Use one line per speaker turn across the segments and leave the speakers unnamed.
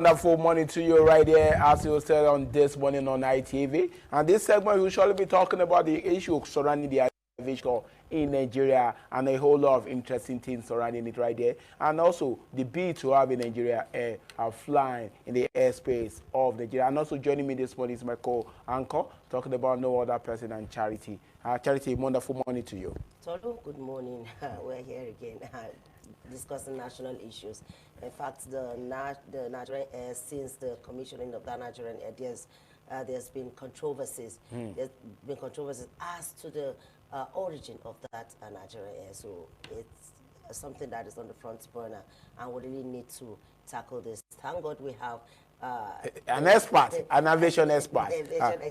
Wonderful morning to you right here, as you said on this morning on ITV. And this segment, we'll surely be talking about the issue surrounding the aviation in Nigeria and a whole lot of interesting things surrounding it right there. And also the bid to have in Nigeria air are flying in the airspace of Nigeria. And also joining me this morning is my co-anchor, talking about no other person than Charity. Charity, wonderful morning to you.
Tolu, good morning. We're here again discussing national issues. In fact, the Nigerian Air, since the commissioning of that Nigerian Air, there's been controversies. There's been controversies as to the origin of that Nigerian Air. So it's something that is on the front burner, and we really need to tackle this. Thank God we have
an expert, an aviation expert,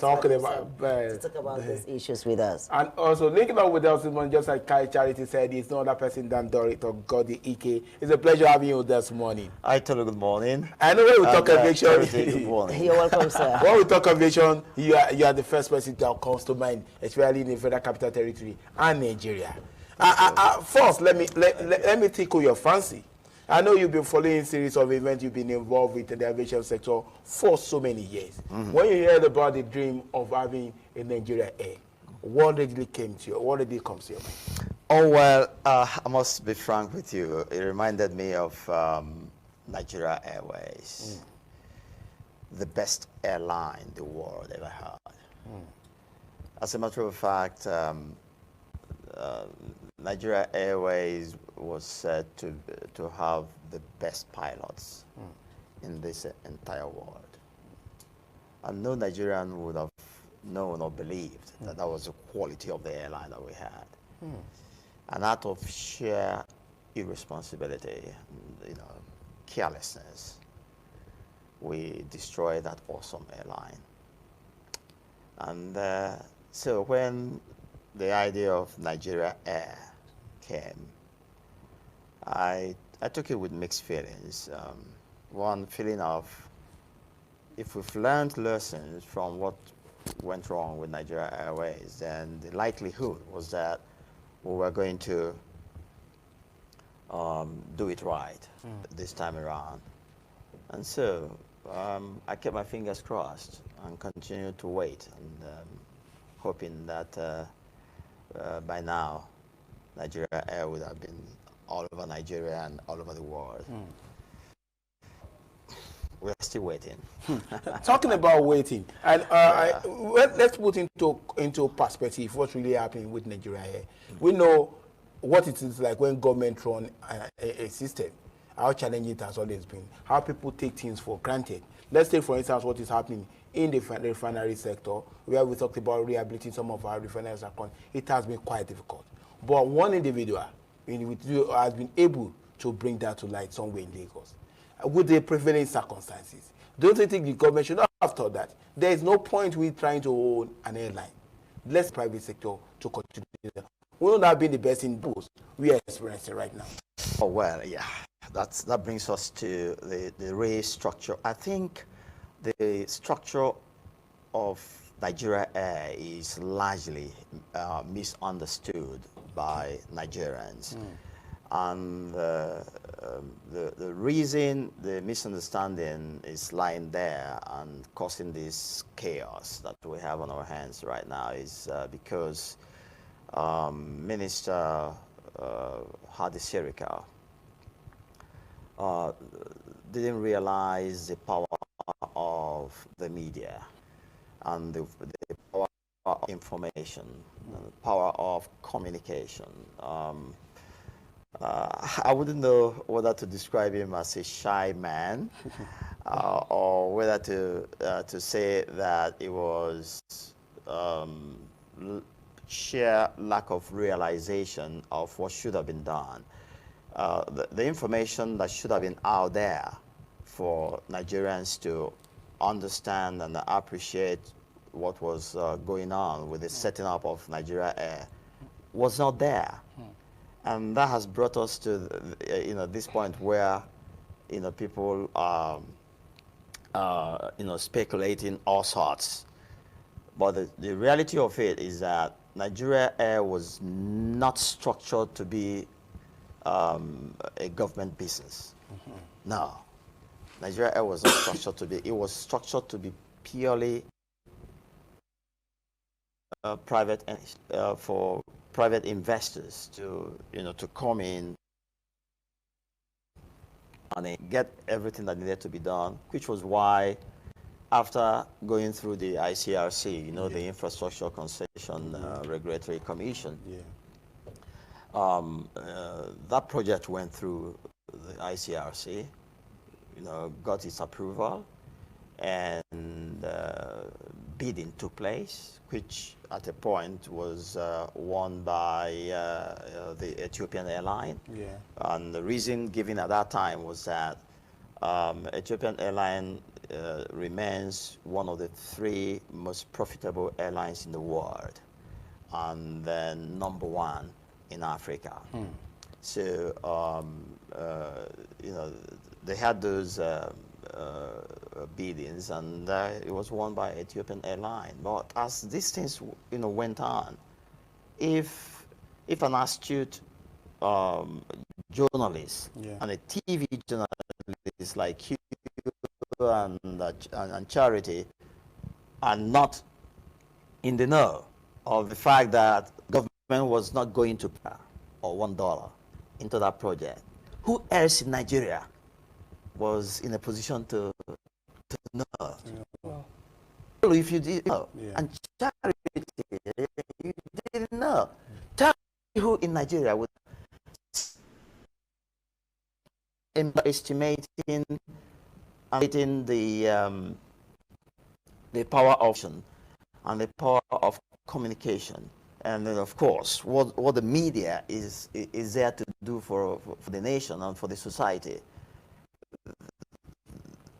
talking about
to talk about these issues with us.
And also linking up with us, just like Charity said, it's no other person than Dorito Godi Ike. It's a pleasure having you this morning.
Hi, Tolu, good morning.
I know when we talk aviation,
good morning.
You're welcome, sir.
When we talk aviation, you are the first person that comes to mind, especially in the Federal Capital Territory and Nigeria. First, let me tickle your fancy. I know you've been following a series of events you've been involved with in the aviation sector for so many years. When you heard about the dream of having a Nigeria Air, what really came to you? What really comes to your mind?
Oh, well, I must be frank with you. It reminded me of Nigeria Airways, the best airline the world ever had. As a matter of fact, Nigeria Airways was said to have the best pilots in this entire world. And no Nigerian would have known or believed that that was the quality of the airline that we had. And out of sheer irresponsibility, carelessness, we destroyed that awesome airline. And so when the idea of Nigeria Air came, I took it with mixed feelings. One feeling of, if we've learned lessons from what went wrong with Nigeria Airways, then the likelihood was that we were going to do it right this time around. And so I kept my fingers crossed and continued to wait, and hoping that by now Nigeria Air would have been all over Nigeria and all over the world. We're still waiting.
Talking about waiting, and let's put into perspective what's really happening with Nigeria Air. We know what it is like when government run a system, how challenging it has always been, how people take things for granted. Let's take, for instance, what is happening in the refinery sector, where we talked about rehabilitating some of our refineries. It has been quite difficult. But one individual has been able to bring that to light somewhere in Lagos. With the prevailing circumstances, don't you think the government should not have thought that there is no point with trying to own an airline? Let's private sector to continue. We will not be the best in both we are experiencing right now.
Oh, well, yeah. That brings us to the race structure. I think the structure of Nigeria Air is largely misunderstood by Nigerians. And the reason the misunderstanding is lying there and causing this chaos that we have on our hands right now is because Minister Hadi Sirika didn't realize the power of the media and the power of information, the power of communication. I wouldn't know whether to describe him as a shy man or whether to say that it was sheer lack of realization of what should have been done. The information that should have been out there for Nigerians to understand and appreciate what was going on with the setting up of Nigeria Air was not there. And that has brought us to this point where people are speculating all sorts. But the reality of it is that Nigeria Air was not structured to be a government business. No. Nigeria Air was not structured to be. It was structured to be purely private for private investors to to come in and get everything that needed to be done, which was why after going through the ICRC, the Infrastructure Concession Regulatory Commission, that project went through the ICRC, got its approval, and bidding took place, which at a point was won by the Ethiopian airline. And the reason given at that time was that Ethiopian airline remains one of the 3 most profitable airlines in the world, and then #1 in Africa. So they had those biddings, and it was won by Ethiopian airline. But as these things went on, if an astute journalist and a TV journalist like you and Charity are not in the know of the fact that government was not going to pay or $1 into that project, who else in Nigeria was in a position to know? If you did know, and Charity, you didn't know. Tell me who in Nigeria would estimating the power of action and the power of communication, and then of course what the media is there to do for the nation and for the society.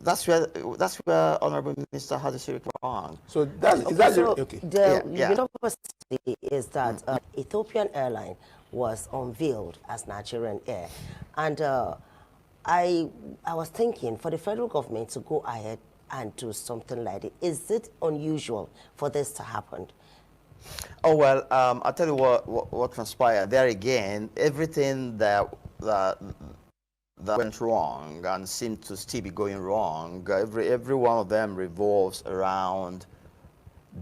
That's where Honorable Minister Hadisiri wrong.
So okay.
The university is that Ethiopian airline was unveiled as Nigerian Air, and I was thinking for the federal government to go ahead and do something like it. Is it unusual for this to happen?
Oh well, I'll tell you what transpired. There again, everything that went wrong and seemed to still be going wrong, every one of them revolves around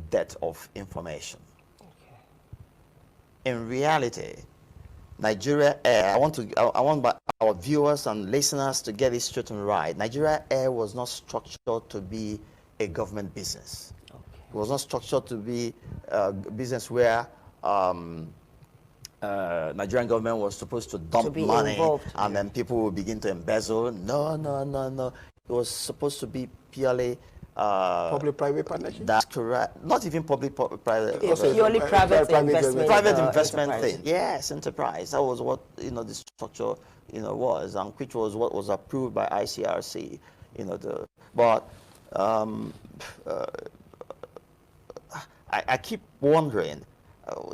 dearth of information. Okay. In reality, Nigeria Air, I want our viewers and listeners to get it straight and right. Nigeria Air was not structured to be a government business. Okay. It was not structured to be a business where Nigerian government was supposed to dump money and then people will begin to embezzle. No. It was supposed to be purely
public-private partnership?
That's correct. Not even public-private.
It's purely private investment.
Private investment thing. Yes, enterprise. That was what the structure was, and which was what was approved by ICRC. But I keep wondering,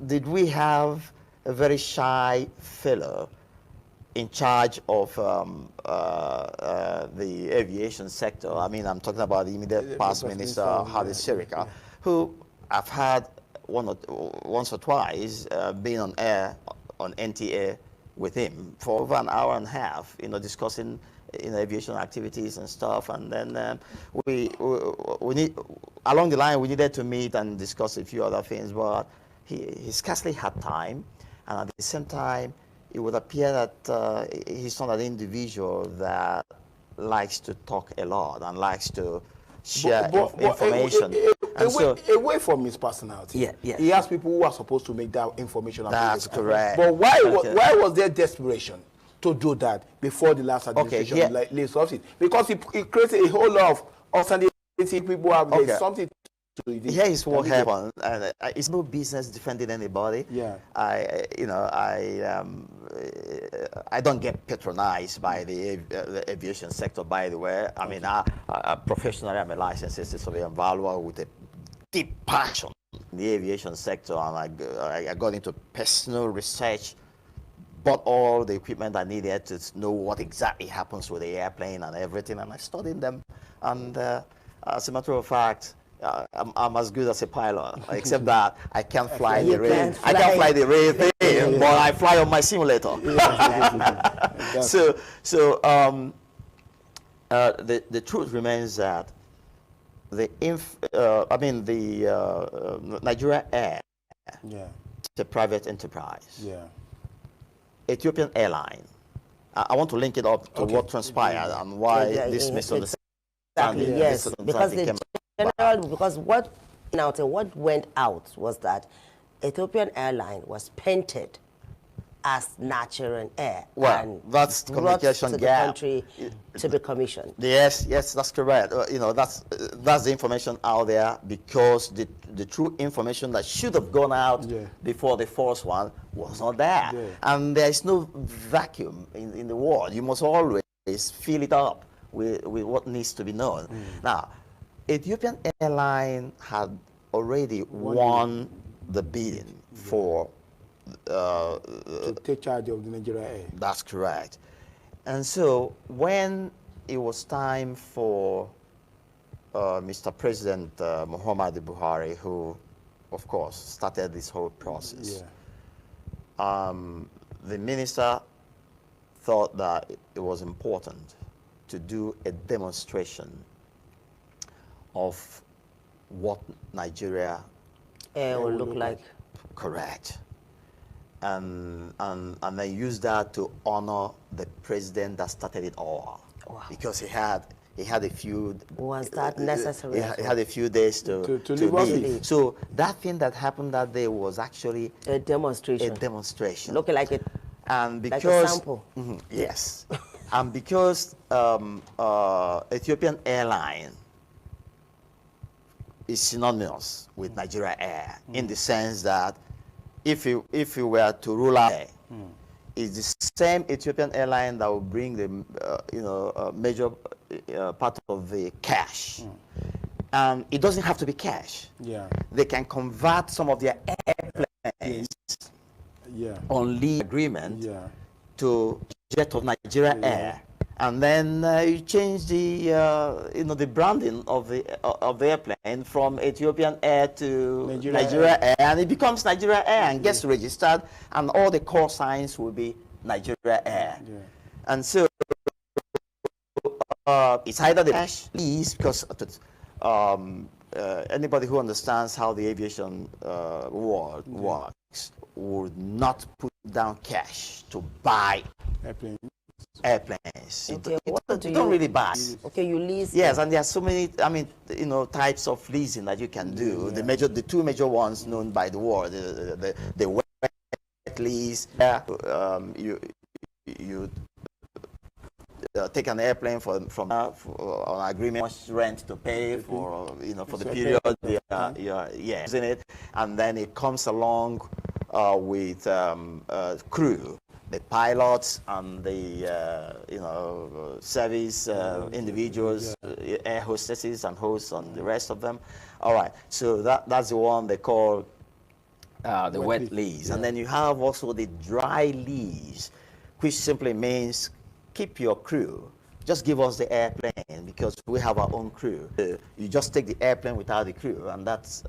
did we have a very shy fellow in charge of the aviation sector? I mean, I'm talking about the immediate past minister, Hadisiri, who I've had once or twice been on air on NTA with him for over an hour and a half, discussing aviation activities and stuff. And then we need, along the line, we needed to meet and discuss a few other things, but he scarcely had time. And at the same time, it would appear that he's not an individual that likes to talk a lot and likes to share information.
Away from his personality, he has people who are supposed to make that information available.
That's correct.
But why was there desperation to do that before the last administration lays off it? Because it creates a whole lot of uncertainty. People have something.
Here is what happened, and it's no business defending anybody.
Yeah,
I don't get patronized by the aviation sector. By the way, I mean, professionally, I'm a licensed surveyor and valuer with a deep passion in the aviation sector, and I got into personal research, bought all the equipment I needed to know what exactly happens with the airplane and everything, and I studied them. And as a matter of fact, I'm as good as a pilot, except that I can't fly the real. I can't fly the real thing, but I fly on my simulator. The truth remains that the Nigeria Air
Yeah.
is a private enterprise.
Yeah.
Ethiopian Airline. I want to link it up to
Okay.
what transpired and why this misunderstanding.
Exactly, yes. Because
came
because what went out was that Ethiopian Airline was painted as Nigerian Air
Well,
and
that's
brought
communication
to
gap.
the country to be commissioned.
Yes, that's correct. That's the information out there, because the true information that should have gone out before the first one was not there.
Yeah.
And there is no vacuum in the world. You must always fill it up with what needs to be known. Now, Ethiopian Airline had already won the bidding for
to take charge of the Nigeria Air.
That's correct. And so when it was time for Mr. President Muhammadu Buhari, who, of course, started this whole process, the minister thought that it was important to do a demonstration of what Nigeria
Air will look like.
Correct. And I used that to honor the president that started it all.
Wow.
Because he had a few.
Was that necessary?
He had a few days to leave. So that thing that happened that day was actually
a demonstration.
A demonstration.
Looking like it.
And because
like a sample.
Yes, and because Ethiopian Airline is synonymous with Nigeria Air in the sense that if you were to rule out, it's the same Ethiopian Airline that will bring the major part of the cash, and it doesn't have to be cash.
Yeah,
they can convert some of their airplanes on lease agreement to Jet of Nigeria Air, and then you change the the branding of the airplane from Ethiopian Air to Nigeria Air, and it becomes Nigeria Air and gets registered, and all the call signs will be Nigeria Air. And so it's either the cash lease, because anybody who understands how the aviation world works would not put down cash to buy airplanes.
Okay,
you don't really buy.
Okay, you lease.
Yes, and there are so many, types of leasing that you can do. The two major ones known by the world, the wet lease. You take an airplane from an agreement, much rent to pay for for the period you're using it, and then it comes along with crew, the pilots and the service individuals, air hostesses and hosts, and the rest of them. All right, so that's the one they call the wet lease, and then you have also the dry lease, which simply means keep your crew. Just give us the airplane because we have our own crew. You just take the airplane without the crew, and that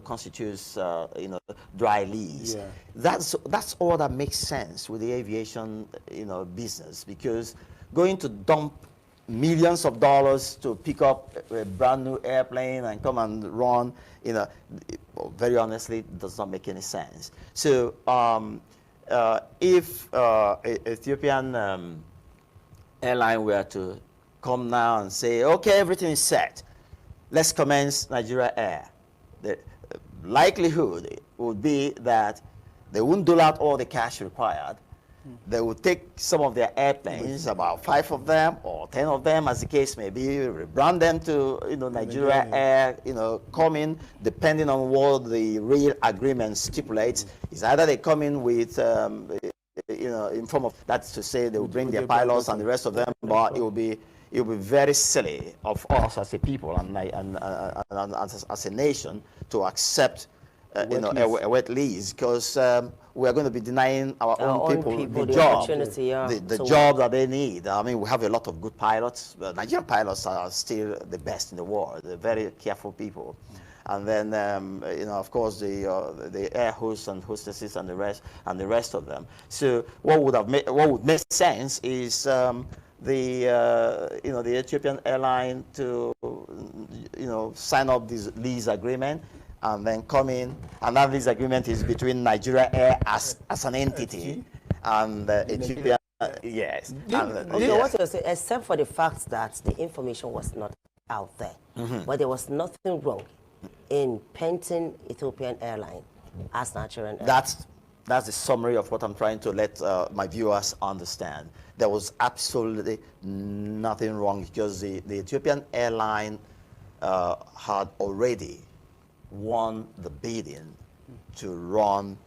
constitutes dry lease. That's all that makes sense with the aviation business, because going to dump millions of dollars to pick up a brand new airplane and come and run, very honestly, does not make any sense. So if Ethiopian airline were to come now and say, okay, everything is set, let's commence Nigeria Air, the likelihood would be that they wouldn't dole out all the cash required. They would take some of their airplanes, about 5 of them or 10 of them, as the case may be, rebrand them to Nigeria Air, come in, depending on what the real agreement stipulates. Is either they come in with in form of, that's to say they will bring their pilots and the rest of them, but it will be very silly of us as a people and as a nation to accept a wet lease, because we are going to be denying our own people the job, the job that they need. I mean, we have a lot of good pilots. Nigerian pilots are still the best in the world. They're very careful people. And then, of course, the air hosts and hostesses and the rest of them. So what would make sense is the Ethiopian airline to, sign up this lease agreement and then come in. And that lease agreement is between Nigeria Air as an entity and Ethiopia. Yes.
Okay, what you say, except for the fact that the information was not out there, but there was nothing wrong in painting Ethiopian airline as Nigerian airline.
That's the summary of what I'm trying to let my viewers understand. There was absolutely nothing wrong because the Ethiopian airline had already won the bidding to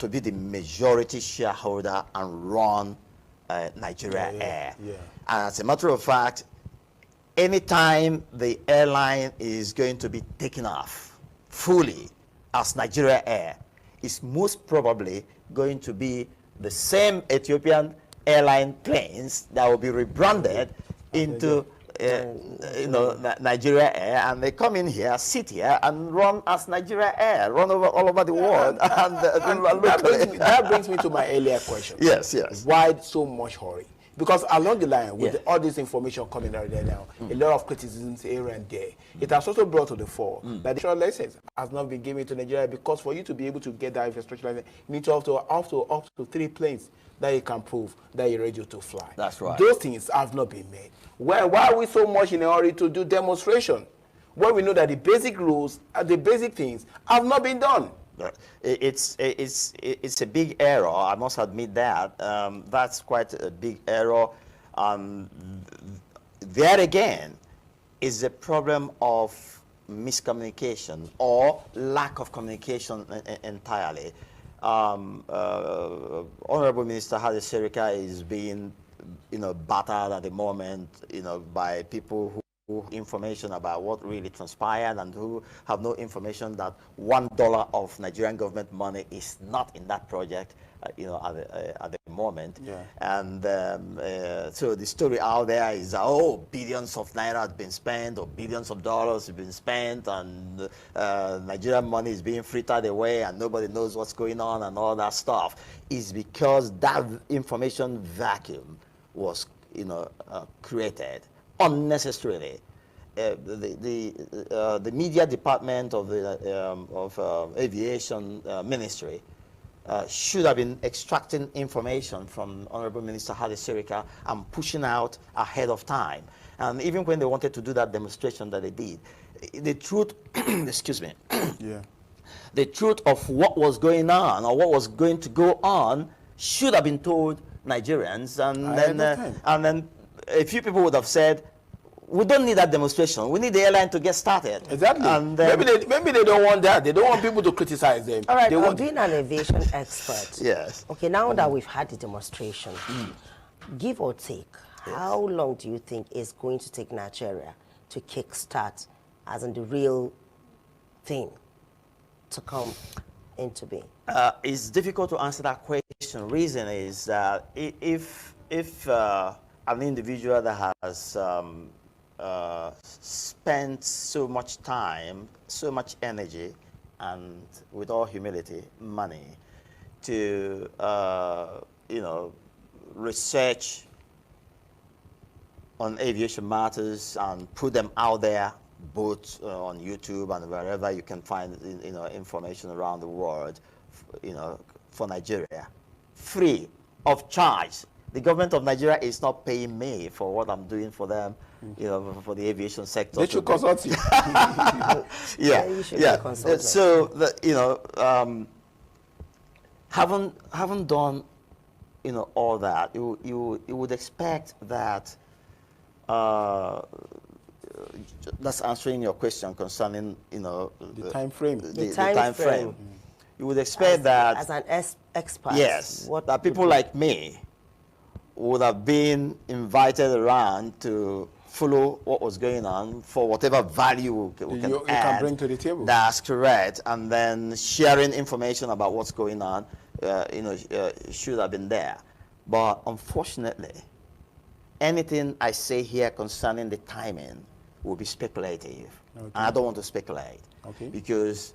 be the majority shareholder and run Nigeria Air.
Yeah.
And as a matter of fact, anytime the airline is going to be taken off fully as Nigeria Air, it's most probably going to be the same Ethiopian airline planes that will be rebranded into Nigeria Air, and they come in here, sit here, and run as Nigeria Air, run all over the world. And
that brings me to my earlier question.
Yes.
Why so much hurry? Because along the line, with all this information coming out there now, a lot of criticisms here and there. It has also brought to the fore that the infrastructure license has not been given to Nigeria, because for you to be able to get that infrastructure license, you need to have up to 3 planes that you can prove that you're ready to fly.
That's right.
Those things have not been made. Why are we so much in a hurry to do demonstration when we know that the basic rules and the basic things have not been done?
It's a big error. I must admit that. That's quite a big error. There again is a problem of miscommunication or lack of communication entirely. Honorable Minister Hadi Serika is being, battered at the moment, by people who information about what really transpired and who have no information that $1 of Nigerian government money is not in that project, at the moment.
Yeah.
And so the story out there is, billions of naira have been spent, or billions of dollars have been spent, and Nigerian money is being frittered away, and nobody knows what's going on, and all that stuff. Is because that information vacuum was, created unnecessarily. The media department of the aviation ministry should have been extracting information from Honorable Minister Hadi Serika and pushing out ahead of time. And even when they wanted to do that demonstration that they did, the truth, excuse me, the truth of what was going on or what was going to go on should have been told Nigerians, and then a few people would have said, we don't need that demonstration. We need the airline to get started.
Exactly.
And
maybe they don't want that. They don't want people to criticize them.
All right, being an aviation expert.
Yes.
Okay, now that we've had the demonstration, give or take, how long do you think it's going to take Nigeria to kickstart, as in the real thing, to come into being?
It's difficult to answer that question. Reason is that if an individual that has spent so much time, so much energy, and with all humility, money, to research on aviation matters and put them out there, both on YouTube and wherever you can find information around the world, for Nigeria, free of charge. The government of Nigeria is not paying me for what I'm doing for them, for the aviation sector.
They should consult you.
Yeah.
So, haven't done, all that. You would expect that. That's answering your question concerning,
the time frame.
The time frame. You would expect that
as an expert.
Yes, that people like me would have been invited around to follow what was going on for whatever value we can
bring to the table.
That's correct. And then sharing information about what's going on, should have been there. But unfortunately, anything I say here concerning the timing will be speculative. Okay. And I don't want to speculate.
Okay.
Because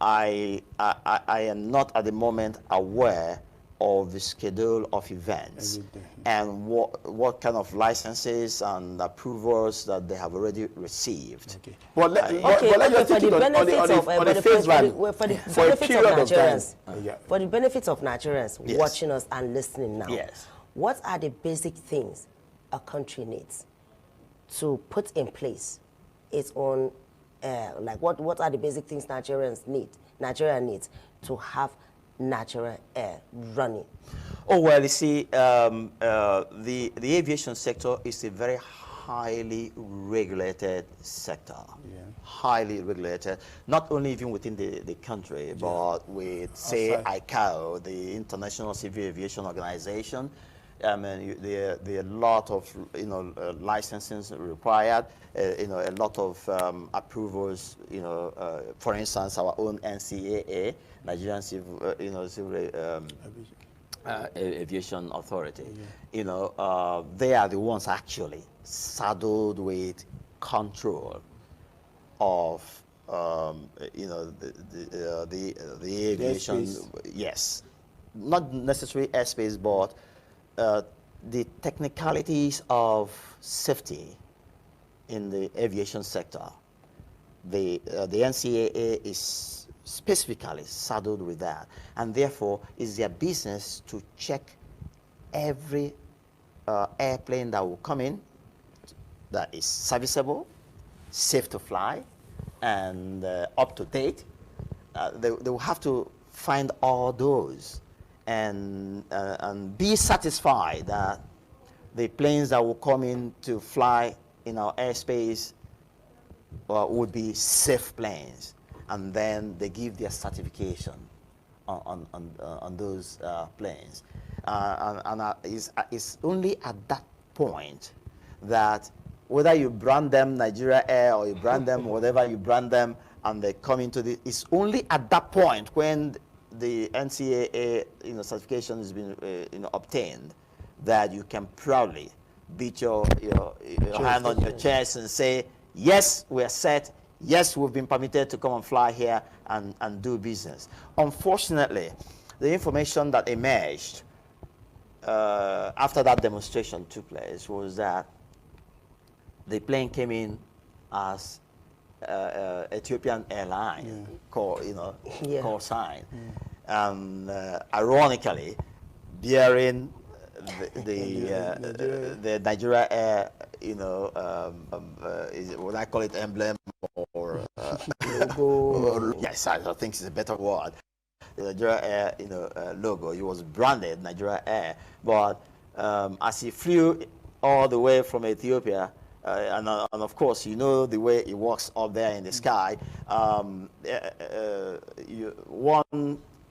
I am not at the moment aware of the schedule of events and what kind of licenses and approvals that they have already received.
Okay. Well, let's just take it on the face value for a period of time.
For the benefit of Nigerians
Yes.
watching us and listening now,
Yes.
what are the basic things a country needs to put in place its own, like what are the basic things Nigeria needs to have natural air running?
Oh, well, you see, the aviation sector is a very highly regulated sector. Highly regulated, not only even within the country, but with, say, ICAO, the International Civil Aviation Organization. I mean, there are a lot of, licensing required, a lot of approvals, for instance, our own NCAA, Nigerian Civil, Aviation Authority. They are the ones actually saddled with control of, the aviation. Yes, not necessarily airspace, but the technicalities of safety in the aviation sector. The NCAA is specifically saddled with that, and therefore it's their business to check every airplane that will come in that is serviceable, safe to fly, and up to date. They will have to find all those and be satisfied that the planes that will come in to fly in our airspace would be safe planes, and then they give their certification on those planes. It's only at that point that whether you brand them Nigeria Air or you brand them whatever you brand them, and they come into it's only at that point when the NCAA certification has been obtained that you can proudly beat your hand on your chest and say, yes, we're set. Yes, we've been permitted to come and fly here and do business. Unfortunately, the information that emerged after that demonstration took place was that the plane came in as Ethiopian Airline call sign, and ironically, bearing the Nigeria Air, what I call it, emblem or logo. Yes, I think it's a better word. The Nigeria Air, logo. It was branded Nigeria Air, but as he flew all the way from Ethiopia. And of course, the way it works up there in the sky.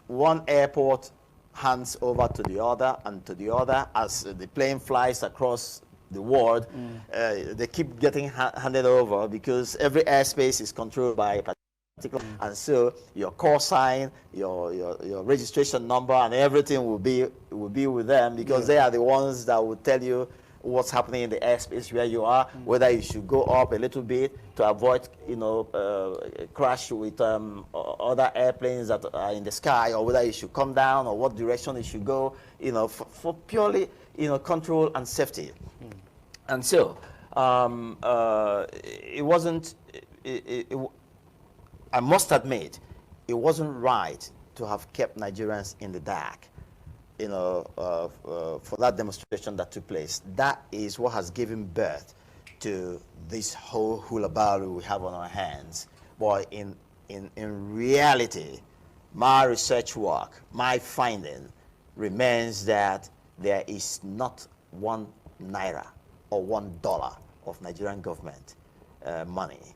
One airport hands over to the other and to the other as the plane flies across the world. They keep getting handed over because every airspace is controlled by a particular, and so your call sign, your registration number, and everything will be with them because they are the ones that will tell you what's happening in the airspace where you are, whether you should go up a little bit to avoid, crash with other airplanes that are in the sky, or whether you should come down, or what direction you should go, for purely, control and safety. And so, it wasn't, I must admit, it wasn't right to have kept Nigerians in the dark. For that demonstration that took place. That is what has given birth to this whole hullabaloo we have on our hands. But in reality, my research work, my finding remains that there is not 1 naira or $1 of Nigerian government money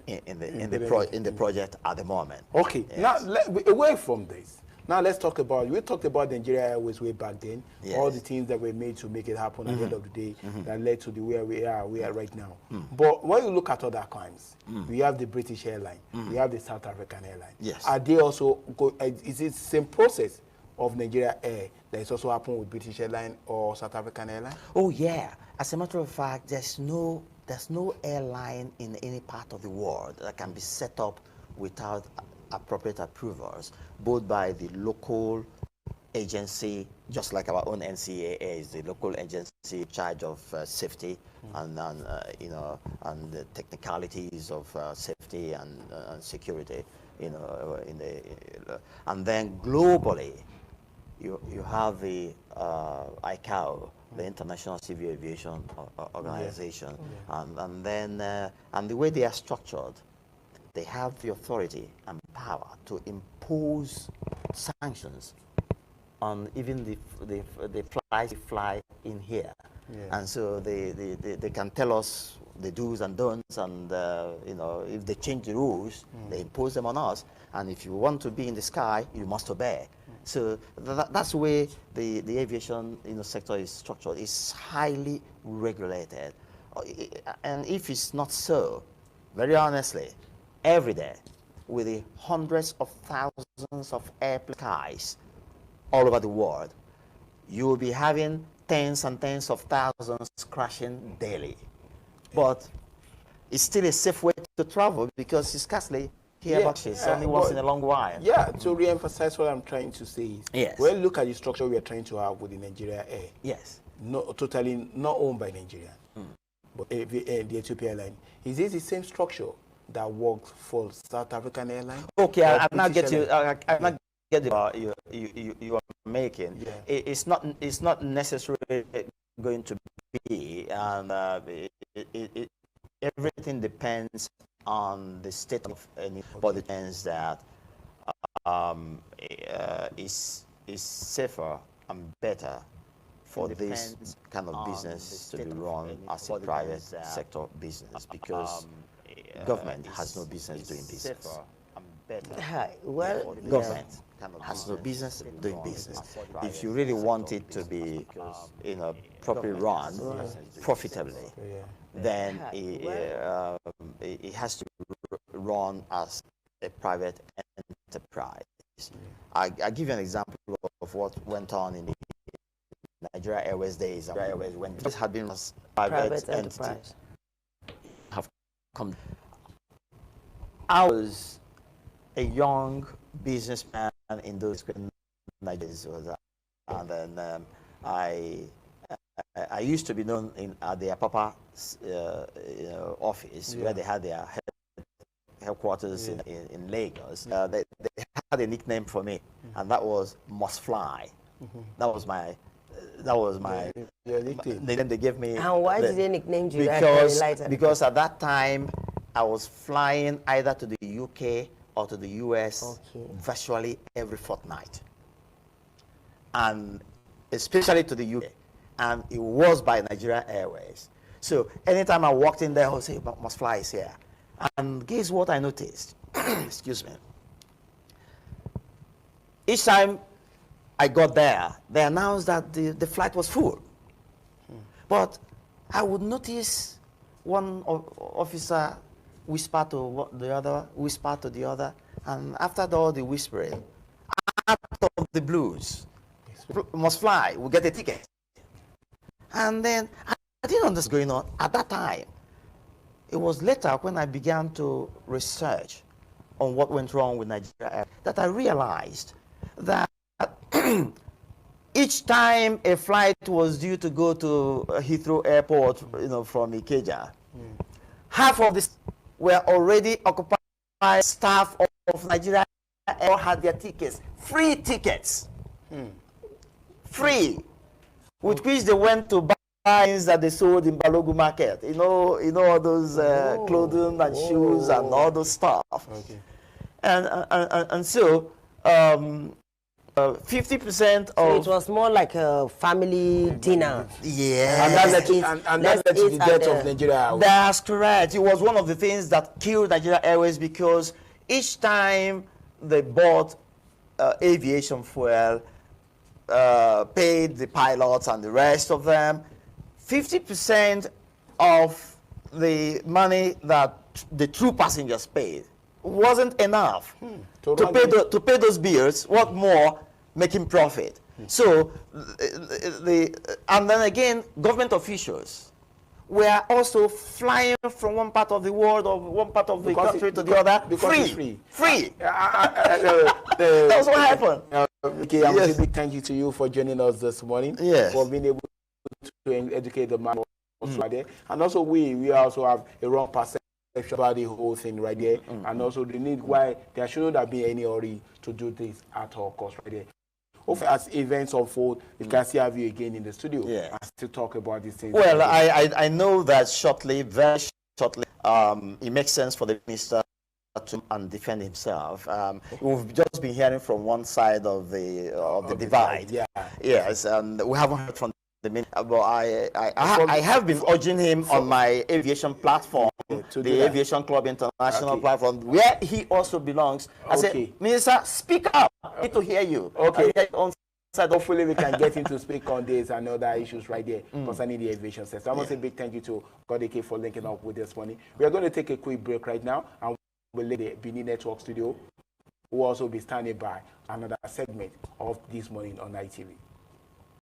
in the project at the moment.
Okay, yes. Now away from this. Now let's talk about, we talked about Nigeria Airways way back then, all the things that were made to make it happen at the end of the day that led to the where we are right now. But when you look at other crimes, we have the British airline, we have the South African airline.
Yes.
Are they also, is it the same process of Nigeria Air that is also happened with British airline or South African airline?
Oh yeah, as a matter of fact, there's no airline in any part of the world that can be set up without appropriate approvals, both by the local agency, just like our own NCAA is the local agency in charge of safety and you know, and the technicalities of safety and security, you know, and then globally, you have the ICAO, the International Civil Aviation Organization, and then and the way they are structured, they have the authority and power to impose sanctions on even the flights fly in here. And so they can tell us the do's and don'ts, and you know, if they change the rules, they impose them on us. And if you want to be in the sky, you must obey. So that's the way the aviation, you know, sector is structured. It's highly regulated, and if it's not so, very honestly, every day, with the hundreds of thousands of airplanes all over the world, you will be having tens and tens of thousands crashing daily. But it's still a safe way to travel because it's scarcely hear about it. It's only once in a long while.
Yeah, to re-emphasize what I'm trying to say is,
yes,
when you look at the structure we are trying to have with the Nigeria Air,
yes,
totally not owned by Nigeria, but the Ethiopia Airline, is this the same structure that works for South African Airline?
Okay, I'm not get you. I'm not get you are making. It's not necessarily going to be, and everything depends on the state of any, but it depends that is safer and better for this kind of business to be run as a private sector business, because government has no business doing business.
Well,
government has no business doing business. If you really want it to be, you know, properly run profitably, then it has to run as a private enterprise. I give you an example of what went on in the Nigeria Airways days. Nigeria Airways, when this had been as private enterprise, have come. I was a young businessman in those Nigeria, and then I used to be known at the Apapa office, where they had their headquarters in Lagos. They had a nickname for me, and that was Must Fly. That was my nickname. They gave me.
And why did they nickname you?
Because at that time I was flying either to the UK or to the US virtually every fortnight, and especially to the UK, and it was by Nigeria Airways. So anytime I walked in there, I would say, Must Fly is here. And guess what I noticed? Excuse me. Each time I got there, they announced that the flight was full. But I would notice one officer whisper to the other, and after all the whispering, out of the blues, Must Fly, we get a ticket. And then I didn't understand what's going on at that time. It was later when I began to research on what went wrong with Nigeria Air that I realized that each time a flight was due to go to Heathrow Airport, you know, from Ikeja, half of this were already occupied staff of Nigeria Air had their tickets, free tickets, free, with which they went to buy things that they sold in Balogu market. You know all those clothing and shoes and all those stuff. And so 50% of...
So it was more like a family dinner.
Yeah.
And that led to the death of Nigeria.
That's correct. It was one of the things that killed Nigeria Airways, because each time they bought aviation fuel, paid the pilots and the rest of them, 50% of the money that the true passengers paid wasn't enough to pay those bills. What more, making profit? So, and then again, government officials were also flying from one part of the world or one part of the country to the other free. Free. That's what happened.
Okay, I'm
Yes.
a big thank you to you for joining us this morning.
Yes.
For being able to educate the man right there. And also we also have a wrong perception about the whole thing right there. And also the need why there shouldn't have been any hurry to do this at all cost right there. Hopefully, as events unfold, we can still have you again in the studio
Yeah.
and still talk about these things.
Well,
right
I know that shortly, very shortly, it makes sense for the minister to and defend himself. We've just been hearing from one side of the divide.
Yeah.
Yes, and we haven't heard from the minister. But I have been urging him on my aviation platform, the Aviation Club International platform, where he also belongs. I said, Minister, speak up. I need to hear you.
Okay. Hopefully we can get him to speak on this and other issues right there concerning the aviation sector. I want to say a big thank you to Godeke for linking up with us morning. We are going to take a quick break right now and we'll let the Benin Network studio will also be standing by another segment of This Morning on ITV.